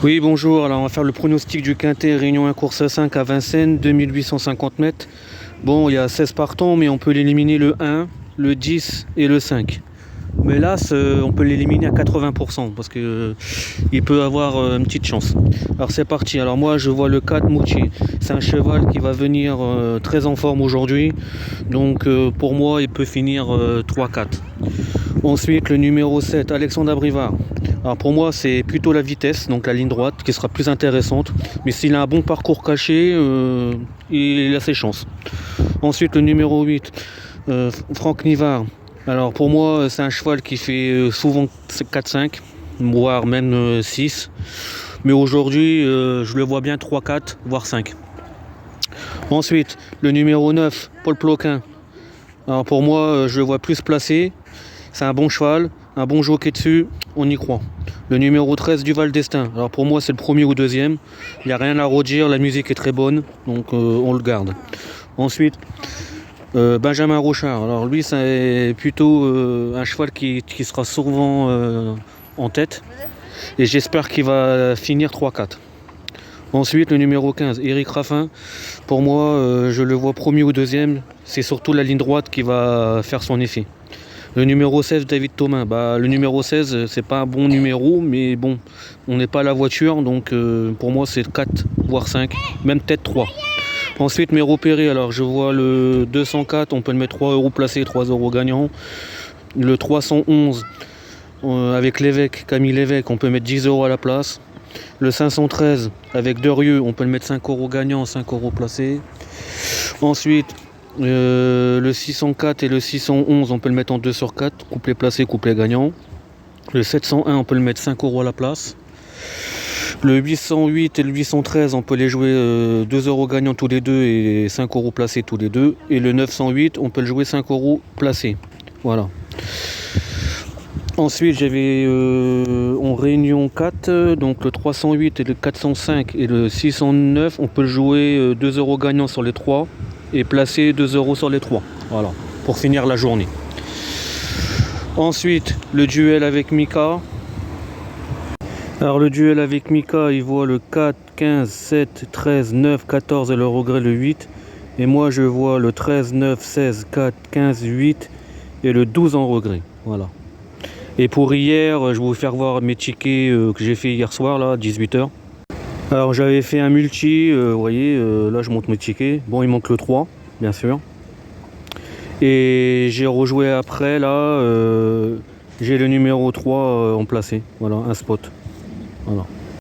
Oui, bonjour. Alors, on va faire le pronostic du Quintet Réunion 1 course 5 à Vincennes, 2850 mètres. Bon, il y a 16 partants, mais on peut l'éliminer le 1, le 10 et le 5. Mais là, on peut l'éliminer à 80% parce que il peut avoir une petite chance. Alors, c'est parti. Alors, moi, je vois le 4 Mouchi. C'est un cheval qui va venir très en forme aujourd'hui. Donc, pour moi, il peut finir 3-4. Ensuite, le numéro 7, Alexandre Abrivard. Alors pour moi, c'est plutôt la vitesse, donc la ligne droite, qui sera plus intéressante. Mais s'il a un bon parcours caché, il a ses chances. Ensuite, le numéro 8, Franck Nivard. Alors pour moi, c'est un cheval qui fait souvent 4-5, voire même 6. Mais aujourd'hui, je le vois bien 3-4, voire 5. Ensuite, le numéro 9, Paul Ploquin. Alors pour moi, je le vois plus placé. C'est un bon cheval, un bon jockey dessus, on y croit. Le numéro 13 du Val d'Estaing. Alors pour moi c'est le premier ou deuxième. Il n'y a rien à redire, la musique est très bonne, donc on le garde. Ensuite, Benjamin Rochard. Alors lui c'est plutôt un cheval qui sera souvent en tête. Et j'espère qu'il va finir 3-4. Ensuite le numéro 15, Éric Raffin. Pour moi je le vois premier ou deuxième. C'est surtout la ligne droite qui va faire son effet. Le numéro 16, David Thomas. Le numéro 16, c'est pas un bon numéro, mais bon, on n'est pas à la voiture, donc pour moi c'est 4, voire 5, même peut-être 3. Ensuite, mes repérés, alors je vois le 204, on peut le mettre 3 € placés, 3 € gagnants. Le 311, avec l'évêque, Camille Lévesque, on peut mettre 10 € à la place. Le 513, avec Derieux, on peut le mettre 5 € gagnants, 5 € placés. Ensuite, le 604 et le 611 on peut le mettre en 2 sur 4, couplet placé, couplet gagnant. Le 701 on peut le mettre 5 € à la place. Le 808 et le 813 on peut les jouer 2 € gagnants tous les deux et 5 € placés tous les deux. Et le 908 on peut le jouer 5 € placés. Voilà. Ensuite j'avais en réunion 4, donc le 308 et le 405 et le 609 on peut le jouer 2 € gagnants sur les 3 et placer 2 € sur les 3. Voilà, pour finir la journée. Ensuite, le duel avec Mika. Alors le duel avec Mika, il voit le 4, 15, 7, 13, 9, 14 et le regret le 8. Et moi je vois le 13, 9, 16, 4, 15, 8 et le 12 en regret. Voilà. Et pour hier, je vais vous faire voir mes tickets que j'ai fait hier soir, là, 18h. Alors j'avais fait un multi, vous voyez, là je monte mes tickets. Bon, il manque le 3, bien sûr. Et j'ai rejoué après, là, j'ai le numéro 3 en placé. Voilà, un spot. Voilà.